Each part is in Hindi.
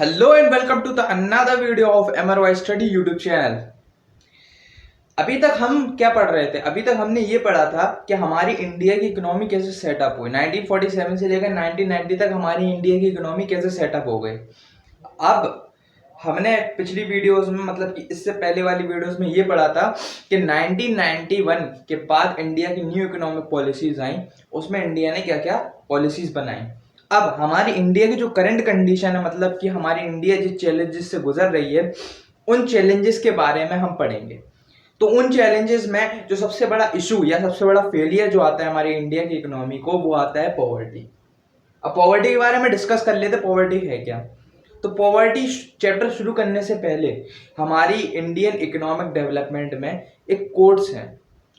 Hello and welcome to the another video of MRY study YouTube channel. अभी तक हम क्या पढ़ रहे थे? अभी तक हमने ये पढ़ा था कि हमारी इंडिया की इकोनॉमी कैसे सेटअप हुई। 1947 से लेकर 1990 तक हमारी इंडिया की इकोनॉमी कैसे सेटअप हो गई। अब हमने पिछली वीडियोस में मतलब कि इससे पहले वाली वीडियोस में ये पढ़ा था कि 1991 के बाद इंडिया की न्यू इकोनॉमिक पॉलिसीज आई, उसमें इंडिया ने क्या क्या पॉलिसीज बनाई। अब हमारी इंडिया की जो करंट कंडीशन है, मतलब कि हमारी इंडिया जिस चैलेंजेस से गुजर रही है, उन चैलेंजेस के बारे में हम पढ़ेंगे। तो उन चैलेंजेस में जो सबसे बड़ा इशू या सबसे बड़ा फेलियर जो आता है हमारी इंडिया की इकोनॉमी को, वो आता है पॉवर्टी। अब पॉवर्टी के बारे में डिस्कस कर लेते, पॉवर्टी है क्या। तो पॉवर्टी चैप्टर शुरू करने से पहले हमारी इंडियन इकोनॉमिक डेवलपमेंट में एक कोट्स है,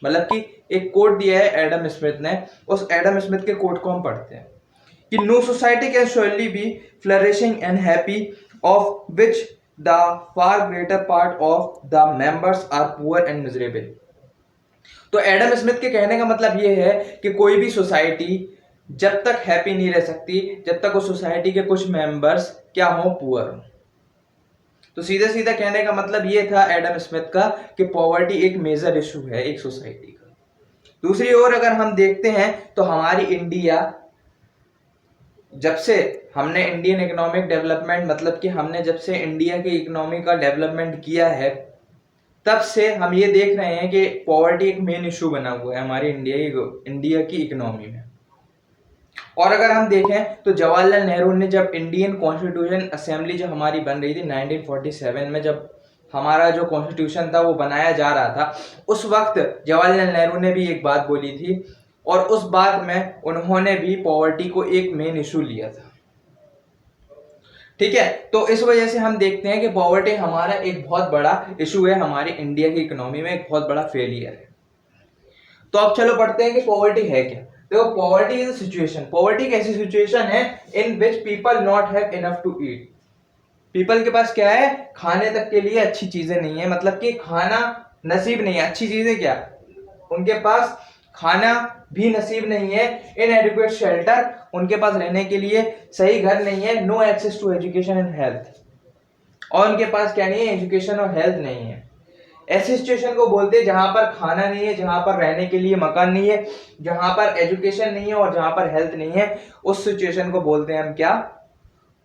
मतलब कि एक कोट दिया है एडम स्मिथ ने। उस एडम स्मिथ के कोट को हम पढ़ते हैं कि no society can surely be flourishing and happy of which the far greater part of the members are poor and miserable. तो एडम स्मिथ के कहने का मतलब ये है कि कोई भी सोसाइटी जब तक हैप्पी नहीं रह सकती जब तक उस सोसाइटी के कुछ मेंबर्स क्या हो, पुअर हो। तो सीधे सीधा कहने का मतलब ये था एडम स्मिथ का कि पॉवर्टी एक मेजर इशू है एक सोसाइटी का। दूसरी ओर अगर हम देखते हैं तो हमारी इंडिया, जब से हमने इंडियन इकोनॉमिक डेवलपमेंट मतलब कि हमने जब से इंडिया की इकोनॉमी का डेवलपमेंट किया है, तब से हम ये देख रहे हैं कि पॉवर्टी एक मेन इशू बना हुआ है हमारी इंडिया की इकोनॉमी में। और अगर हम देखें तो जवाहरलाल नेहरू ने जब इंडियन कॉन्स्टिट्यूशन असेंबली जो हमारी बन रही थी 1947 में, जब हमारा जो कॉन्स्टिट्यूशन था वो बनाया जा रहा था, उस वक्त जवाहरलाल नेहरू ने भी एक बात बोली थी और उस बात में उन्होंने भी पॉवर्टी को एक मेन इशू लिया था। ठीक है, तो इस वजह से हम देखते हैं कि पॉवर्टी हमारा एक बहुत बड़ा इशू है हमारी इंडिया की इकोनॉमी में, एक बहुत बड़ा फेलियर है। तो अब चलो पढ़ते हैं कि पॉवर्टी है क्या। देखो, पॉवर्टी इज सिचुएशन, पॉवर्टी एक ऐसी सिचुएशन है in which people not have enough to eat. People के पास क्या है, खाने तक के लिए अच्छी चीजें नहीं है, मतलब कि खाना नसीब नहीं है। अच्छी चीजें क्या, उनके पास खाना भी नसीब नहीं है। इन एडिक्वेट शेल्टर, उनके पास रहने के लिए सही घर नहीं है। No access to education and health, और उनके पास क्या नहीं है, एजुकेशन और हेल्थ नहीं है। ऐसी सिचुएशन को बोलते हैं जहां पर खाना नहीं है, जहां पर रहने के लिए मकान नहीं है, जहां पर एजुकेशन नहीं है और जहां पर हेल्थ नहीं है। उस सिचुएशन को बोलते हैं हम क्या,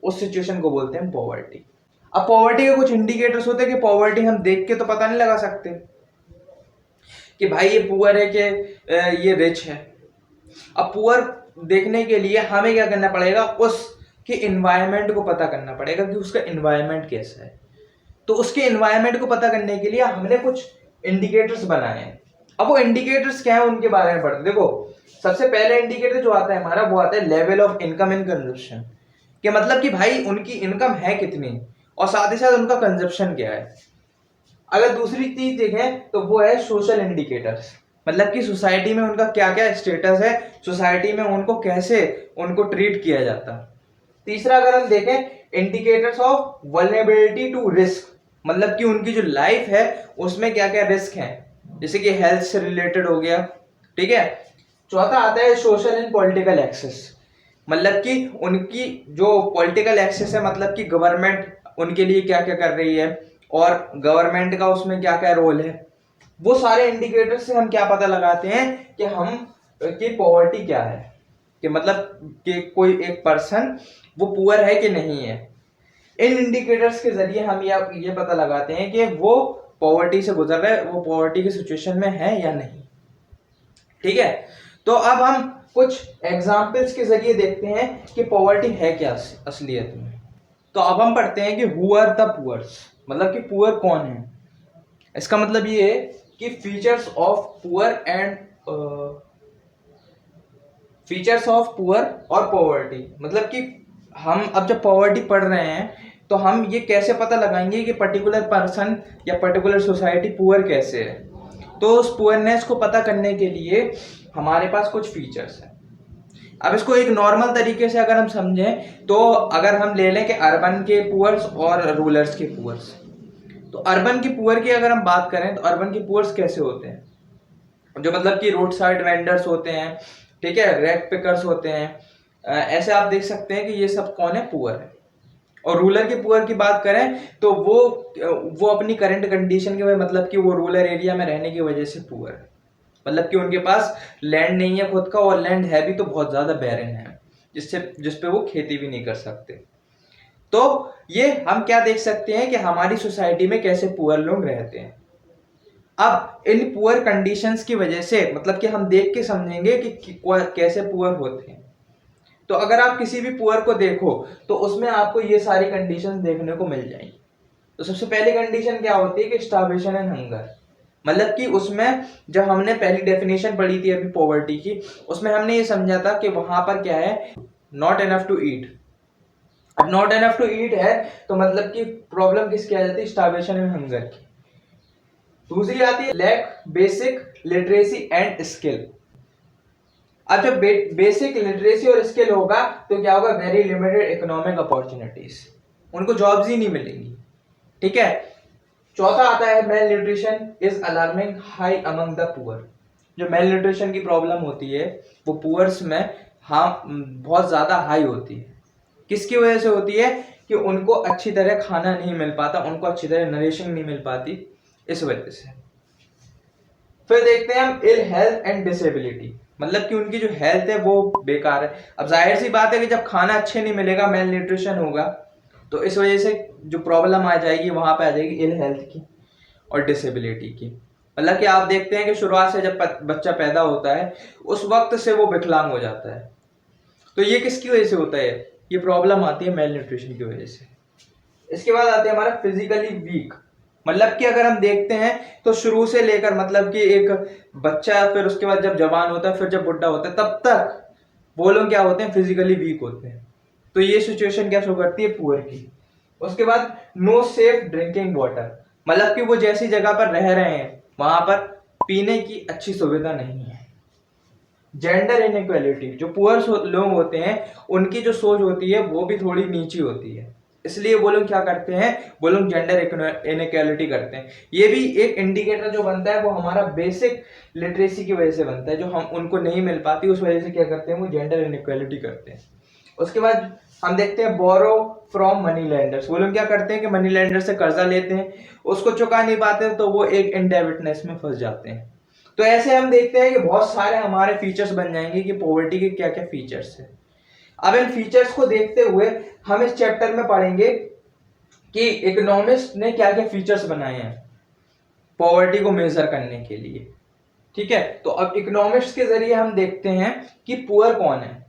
उस सिचुएशन को बोलते हैं पॉवर्टी। अब पॉवर्टी के कुछ इंडिकेटर्स होते हैं कि पॉवर्टी हम देख के तो पता नहीं लगा सकते कि भाई ये पुअर है कि ये रिच है। अब पुअर देखने के लिए हमें क्या करना पड़ेगा, उसके इन्वायरमेंट को पता करना पड़ेगा कि उसका इन्वायरमेंट कैसा है। तो उसके इन्वायरमेंट को पता करने के लिए हमने कुछ इंडिकेटर्स बनाए हैं। अब वो इंडिकेटर्स क्या है उनके बारे में पढ़ते। देखो, सबसे पहले इंडिकेटर जो आता है हमारा, वो आता है level of income in consumption, कि मतलब कि भाई उनकी इनकम है कितनी और साथ ही साथ उनका कंजप्शन क्या है। अगर दूसरी चीज देखें तो वो है सोशल इंडिकेटर्स, मतलब कि सोसाइटी में उनका क्या क्या स्टेटस है, सोसाइटी में उनको कैसे उनको ट्रीट किया जाता है। तीसरा अगर हम देखें, indicators of vulnerability to risk, मतलब कि उनकी जो लाइफ है उसमें क्या क्या रिस्क है, जैसे कि हेल्थ से रिलेटेड हो गया। ठीक है, चौथा आता है सोशल एंड पॉलिटिकल एक्सेस, मतलब कि उनकी जो पॉलिटिकल एक्सेस है, मतलब कि गवर्नमेंट उनके लिए क्या क्या कर रही है और गवर्नमेंट का उसमें क्या क्या रोल है। वो सारे इंडिकेटर से हम क्या पता लगाते हैं कि हम कि पॉवर्टी क्या है, कि मतलब कि कोई एक पर्सन वो पुअर है कि नहीं है। इन इंडिकेटर्स के जरिए हम ये पता लगाते हैं कि वो पॉवर्टी से गुजर रहा है, वो पॉवर्टी की सिचुएशन में है या नहीं। ठीक है, तो अब हम कुछ एग्जाम्पल्स के जरिए देखते हैं कि पॉवर्टी है क्या असलियत में। तो अब हम पढ़ते हैं कि हु आर द पुअर्स, मतलब कि पुअर कौन है। इसका मतलब ये है कि features of poor and features of poor और पॉवर्टी, मतलब कि हम अब जब पॉवर्टी पढ़ रहे हैं तो हम ये कैसे पता लगाएंगे कि पर्टिकुलर पर्सन या पर्टिकुलर सोसाइटी पुअर कैसे है। तो उस पुअरनेस को पता करने के लिए हमारे पास कुछ फीचर्स हैं। अब इसको एक नॉर्मल तरीके से अगर हम समझें तो अगर हम ले लें कि अर्बन के पुअर्स और रूरल्स के पुअर्स, तो अर्बन के पुअर की अगर हम बात करें तो अर्बन के पुअर्स कैसे होते हैं, जो मतलब कि रोड साइड वेंडर्स होते हैं, ठीक है, रैक पिकर्स होते हैं। ऐसे आप देख सकते हैं कि ये सब कौन है, पुअर है। और रूरल के पुअर की बात करें तो वो अपनी करंट कंडीशन के वजह, मतलब कि वो रूरल एरिया में रहने की वजह से पुअर है, मतलब कि उनके पास लैंड नहीं है खुद का, और लैंड है भी तो बहुत ज्यादा बैरन है, जिस पे वो खेती भी नहीं कर सकते। तो ये हम क्या देख सकते हैं कि हमारी सोसाइटी में कैसे पुअर लोग रहते हैं। अब इन पुअर कंडीशंस की वजह से, मतलब कि हम देख के समझेंगे कि कैसे पुअर होते हैं। तो अगर आप किसी भी पुअर को देखो तो उसमें आपको ये सारी कंडीशंस देखने को मिल जाएंगी। तो सबसे पहली कंडीशन क्या होती है कि स्टार्वेशन एंड हंगर, मतलब कि उसमें जब हमने पहली डेफिनेशन पढ़ी थी अभी पॉवर्टी की, उसमें हमने ये समझा था कि वहां पर क्या है, नॉट एनफ टू ईट। अब नॉट एनफ टू ईट है तो मतलब कि प्रॉब्लम किसकी आ जाती है, स्टार्वेशन एंड हंगर की। दूसरी आती है lack basic literacy and skill. अब जब बेसिक लिटरेसी और स्किल होगा तो क्या होगा, वेरी लिमिटेड इकोनॉमिक अपॉर्चुनिटीज, उनको जॉब्स ही नहीं मिलेंगी। ठीक है। चौथा आता है mail nutrition is alarming high among the poor. जो मेल न्यूट्रिशन की प्रॉब्लम होती है वो पुअर्स में हाँ बहुत ज्यादा हाई होती है। किसकी वजह से होती है कि उनको अच्छी तरह खाना नहीं मिल पाता, उनको अच्छी तरह नरिशिंग नहीं मिल पाती, इस वजह से। फिर देखते हैं हम इल हेल्थ एंड डिसेबिलिटी, मतलब कि उनकी जो हेल्थ है वो बेकार है। अब जाहिर सी बात है कि जब खाना अच्छे नहीं मिलेगा, मेल न्यूट्रिशन होगा, तो इस वजह से जो प्रॉब्लम आ जाएगी वहां पे आ जाएगी इल हेल्थ की और डिसेबिलिटी की। मतलब कि आप देखते हैं कि शुरुआत से जब बच्चा पैदा होता है उस वक्त से वो विकलांग हो जाता है। तो ये किसकी वजह से होता है, ये प्रॉब्लम आती है मेल न्यूट्रिशन की वजह से। इसके बाद आते हैं हमारा फिजिकली वीक, मतलब कि अगर हम देखते हैं तो शुरू से लेकर, मतलब कि एक बच्चा, फिर उसके बाद जब जवान होता है, फिर जब बुढ़ा होता है, तब तक वो लोग क्या होते हैं, फिजिकली वीक होते हैं। तो ये सिचुएशन क्या शो करती है, पुअर की। उसके बाद नो सेफ ड्रिंकिंग वाटर, मतलब कि वो जैसी जगह पर रह रहे हैं वहां पर पीने की अच्छी सुविधा नहीं है। जेंडर इनइक्वालिटी, जो पुअर लोग होते हैं उनकी जो सोच होती है वो भी थोड़ी नीची होती है, इसलिए वो लोग क्या करते हैं, वो लोग जेंडर इनइक्वालिटी करते हैं। ये भी एक इंडिकेटर जो बनता है वो हमारा बेसिक लिटरेसी की वजह से बनता है, जो हम उनको नहीं मिल पाती, उस वजह से क्या करते हैं, वो जेंडर इनइक्वालिटी करते हैं। उसके बाद हम देखते हैं बोरो फ्रॉम मनी लैंडर्स, वो लोग क्या करते हैं कि मनी लैंडर से कर्जा लेते हैं, उसको चुका नहीं पाते तो वो एक इनडेबिटनेस में फंस जाते हैं। तो ऐसे हम देखते हैं कि बहुत सारे हमारे फीचर्स बन जाएंगे कि पॉवर्टी के क्या क्या फीचर्स है। अब इन फीचर्स को देखते हुए हम इस चैप्टर में पढ़ेंगे कि इकोनॉमिस्ट ने क्या क्या फीचर्स बनाए हैं पॉवर्टी को मेजर करने के लिए। ठीक है, तो अब इकोनॉमिक्स के जरिए हम देखते हैं कि पुअर कौन है।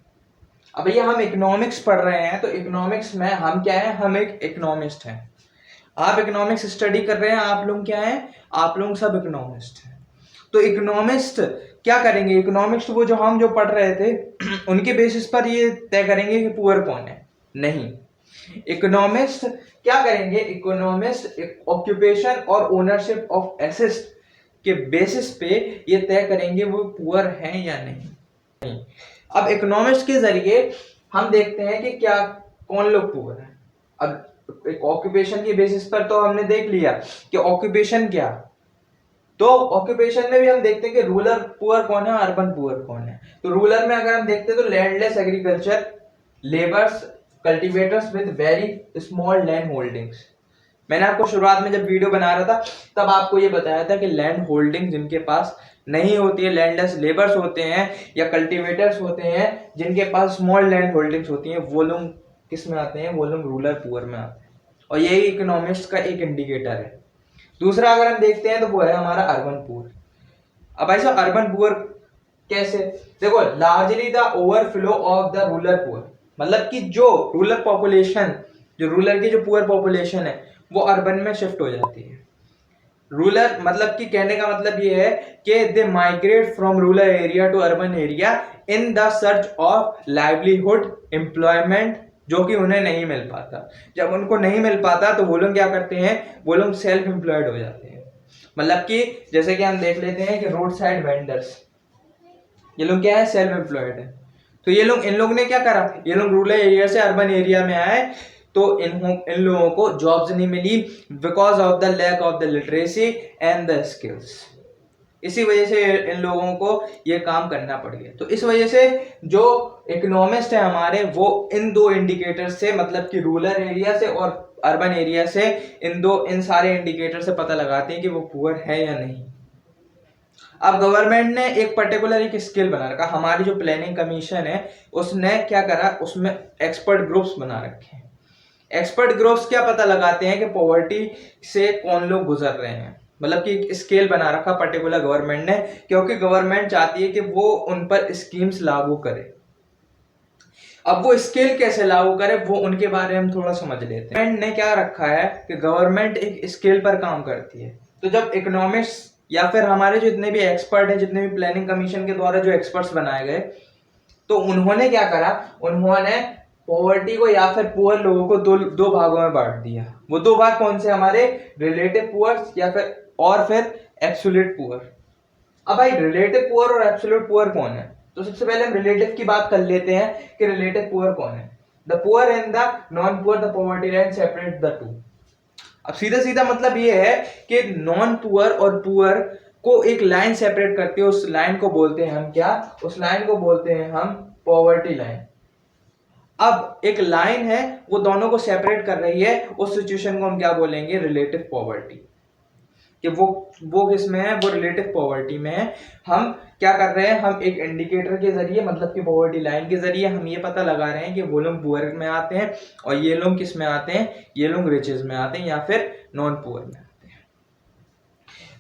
अब भैया हम इकोनॉमिक्स पढ़ रहे हैं तो इकोनॉमिक्स में हम क्या है, हम एक इकोनॉमिस्ट हैं। आप इकोनॉमिक्स स्टडी कर रहे हैं, आप लोग क्या हैं, आप लोग सब इकोनॉमिस्ट हैं। तो इकोनॉमिस्ट क्या करेंगे, इकोनॉमिक्स वो जो हम जो पढ़ रहे थे उनके बेसिस पर ये तय करेंगे कि पुअर कौन है, नहीं। इकोनॉमिस्ट क्या करेंगे, इकोनॉमिस्ट ऑक्यूपेशन और ओनरशिप ऑफ एसेट्स के बेसिस पे ये तय करेंगे वो पुअर हैं या नहीं। अब इकोनॉमिस्ट के जरिए हम देखते हैं कि क्या कौन लोग पुअर हैं। अब एक ऑक्यूपेशन के बेसिस पर तो हमने देख लिया कि ऑक्यूपेशन क्या, तो ऑक्यूपेशन में भी हम देखते हैं कि रूरल पुअर कौन है, अर्बन पुअर कौन है। तो रूरल में अगर हम देखते हैं तो landless agriculture labours, cultivators with very small land holdings. मैंने आपको शुरुआत में जब वीडियो बना रहा था तब आपको ये बताया था कि लैंड होल्डिंग जिनके पास नहीं होती है, लैंडलेस लेबर्स होते हैं या कल्टीवेटर्स होते हैं जिनके पास स्मॉल लैंड होल्डिंग्स होती हैं, वो लोग किस में आते हैं, वो लोग रूरल पुअर में आते हैं। और यही इकोनॉमिस्ट का एक इंडिकेटर है। दूसरा अगर हम देखते हैं तो वो है हमारा अर्बन पुअर। अब ऐसा अर्बन पुअर कैसे, देखो largely the overflow of the rural poor, मतलब कि जो रूरल पॉपुलेशन, जो रूरल की जो पुअर पॉपुलेशन है वो अर्बन में शिफ्ट हो जाती है। रूरल मतलब कि कहने का मतलब ये है कि they migrate from rural area to urban area in the search of livelihood employment, जो कि उन्हें नहीं मिल पाता। जब उनको नहीं मिल पाता तो वो लोग क्या करते हैं, वो लोग सेल्फ एम्प्लॉयड हो जाते हैं। मतलब कि जैसे कि हम देख लेते हैं कि रोड साइड वेंडर्स, ये लोग क्या है, सेल्फ एम्प्लॉयड है। तो ये लोग, इन लोग ने क्या करा, ये लोग रूरल एरिया से अर्बन एरिया में आए तो इन लोगों को जॉब्स नहीं मिली because of the lack of the literacy and the skills. इसी वजह से इन लोगों को ये काम करना पड़ गया। तो इस वजह से जो इकोनॉमिस्ट है हमारे, वो इन दो इंडिकेटर से, मतलब कि रूरल एरिया से और अर्बन एरिया से, इन सारे इंडिकेटर से पता लगाते हैं कि वो पुअर है या नहीं। अब गवर्नमेंट ने एक पर्टिकुलर एक स्केल बना रखा। हमारी जो प्लानिंग कमीशन है उसने क्या करा, उसमें एक्सपर्ट ग्रुप्स बना रखे हैं। एक्सपर्ट ग्रुप्स क्या पता लगाते हैं कि पॉवर्टी से कौन लोग गुजर रहे हैं, मतलब कि एक स्केल बना रखा पर्टिकुलर गवर्नमेंट ने, क्योंकि गवर्नमेंट चाहती है कि वो उन पर स्कीम्स लागू करे। अब वो स्केल कैसे लागू करे वो उनके बारे में थोड़ा समझ लेते हैं। गवर्नमेंट ने क्या रखा है कि गवर्नमेंट एक स्केल पर काम करती है। तो जब इकोनॉमिक्स या फिर हमारे जितने भी एक्सपर्ट हैं, जितने भी प्लानिंग कमीशन के द्वारा जो एक्सपर्ट्स बनाए गए, तो उन्होंने क्या करा, उन्होंने पॉवर्टी को या फिर पुअर लोगों को दो भागों में बांट दिया। वो दो भाग कौन से, हमारे रिलेटिव पुअर या फिर एब्सोल्यूट पुअर। अब भाई रिलेटिव पुअर और एब्सोल्यूट पुअर कौन है, तो सबसे पहले हम रिलेटिव की बात कर लेते हैं कि रिलेटिव पुअर कौन है। The poor and the non poor, the poverty line separate the two. अब सीधा सीधा मतलब ये है कि नॉन पुअर और पुअर को एक लाइन सेपरेट करती है। उस लाइन को बोलते हैं हम क्या, उस लाइन को बोलते हैं हम पॉवर्टी लाइन। अब एक लाइन है वो दोनों को सेपरेट कर रही है, उस सिचुएशन को हम क्या बोलेंगे, रिलेटिव पॉवर्टी। कि वो किस में है, वो रिलेटिव पॉवर्टी में है। हम क्या कर रहे हैं, हम एक इंडिकेटर के जरिए, मतलब कि पॉवर्टी लाइन के जरिए हम ये पता लगा रहे हैं कि वो लोग पुअर में आते हैं और ये लोग किस में आते हैं, ये लोग रिचेज में आते हैं या फिर नॉन पुअर में आते हैं।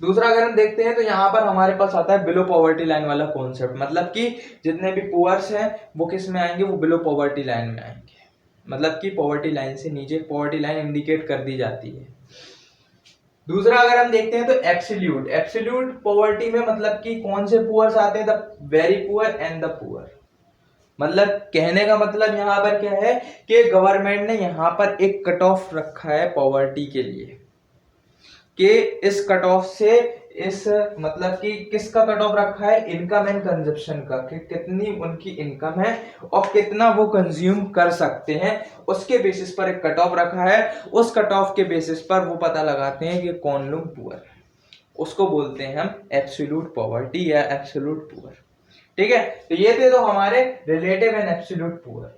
दूसरा अगर हम देखते हैं तो यहाँ पर हमारे पास आता है बिलो पॉवर्टी लाइन वाला कॉन्सेप्ट, मतलब कि जितने भी पुअर्स हैं वो किस में आएंगे, वो बिलो पॉवर्टी लाइन में आएंगे। मतलब कि पॉवर्टी लाइन से नीचे पॉवर्टी लाइन इंडिकेट कर दी जाती है। दूसरा अगर हम देखते हैं तो एब्सोल्यूट पॉवर्टी में मतलब कि कौन से पुअर्स आते हैं, the very poor and the poor. मतलब कहने का मतलब यहाँ पर क्या है कि गवर्नमेंट ने यहाँ पर एक कट ऑफ रखा है पॉवर्टी के लिए, कि इस कट ऑफ से, इस मतलब कि किसका कट ऑफ रखा है, इनकम एंड कंजप्शन का, कि कितनी उनकी इनकम है और कितना वो कंज्यूम कर सकते हैं, उसके बेसिस पर एक कट ऑफ रखा है। उस कट ऑफ के बेसिस पर वो पता लगाते हैं कि कौन लोग पुअर है, उसको बोलते हैं हम एब्सोल्यूट पॉवर्टी या एब्सोल्यूट पुअर। ठीक है, तो ये थे तो हमारे रिलेटिव एंड एब्सोल्यूट पुअर।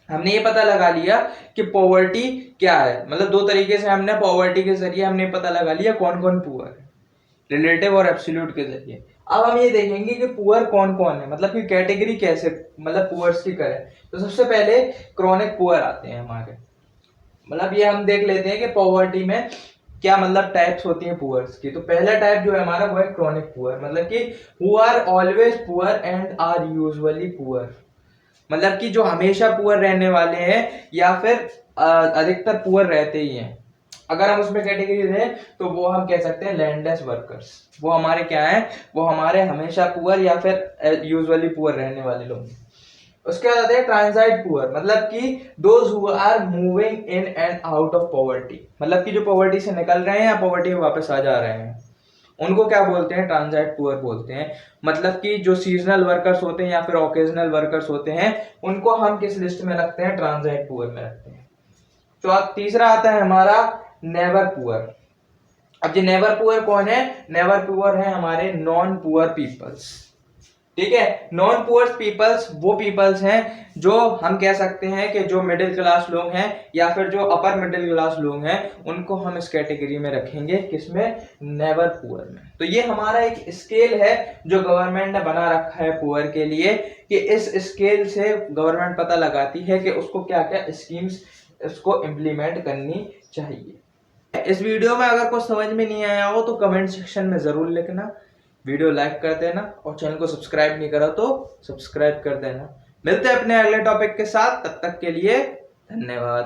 हमने ये पता लगा लिया कि पॉवर्टी क्या है, मतलब दो तरीके से हमने पॉवर्टी के जरिए हमने पता लगा लिया कौन कौन पुअर है, रिलेटिव और एब्सोल्यूट के जरिए। अब हम ये देखेंगे कि पुअर कौन कौन है, मतलब कि कैटेगरी कैसे, मतलब पुअर्स की करें। तो सबसे पहले क्रॉनिक पुअर आते हैं हमारे, मतलब ये हम देख लेते हैं कि पॉवर्टी में क्या मतलब टाइप्स होती हैं पुअर्स की। तो पहला टाइप जो है हमारा वो है क्रॉनिक पुअर, मतलब कि who are always poor and are usually poor, मतलब कि जो हमेशा पुअर रहने वाले हैं या फिर अधिकतर पुअर रहते ही हैं। अगर हम उसमें कैटेगरी दें तो वो हम कह सकते हैं लैंडलेस वर्कर्स, वो हमारे क्या है, वो हमारे हमेशा पुअर या फिर यूजुअली पुअर रहने वाले लोग। उसके बाद आते हैं ट्रांजिट पुअर, मतलब कि those who are moving in and out of poverty, मतलब कि जो पॉवर्टी से निकल रहे हैं या पॉवर्टी में वापस आ जा रहे हैं, उनको क्या बोलते हैं, ट्रांजिट पुअर बोलते हैं। मतलब कि जो सीजनल वर्कर्स होते हैं या फिर ओकेजनल वर्कर्स होते हैं, उनको हम किस लिस्ट में रखते हैं, ट्रांजिट पुअर में रखते हैं। तो तीसरा आता है हमारा नेवर पुअर। अब ये नेवर पुअर कौन है, नेवर पुअर है हमारे नॉन पुअर पीपल्स। ठीक है, नॉन पुअर पीपल्स वो पीपल्स हैं जो हम कह सकते हैं कि जो मिडिल क्लास लोग हैं या फिर जो अपर मिडिल क्लास लोग हैं, उनको हम इस कैटेगरी में रखेंगे, किसमें, नेवर पुअर में। तो ये हमारा एक स्केल है जो गवर्नमेंट ने बना रखा है पुअर के लिए, कि इस स्केल से गवर्नमेंट पता लगाती है कि उसको क्या क्या स्कीम्स इसको इम्प्लीमेंट करनी चाहिए। इस वीडियो में अगर कुछ समझ में नहीं आया हो तो कमेंट सेक्शन में जरूर लिखना, वीडियो लाइक कर देना और चैनल को सब्सक्राइब नहीं करा तो सब्सक्राइब कर देना। मिलते हैं अपने अगले टॉपिक के साथ, तब तक के लिए धन्यवाद।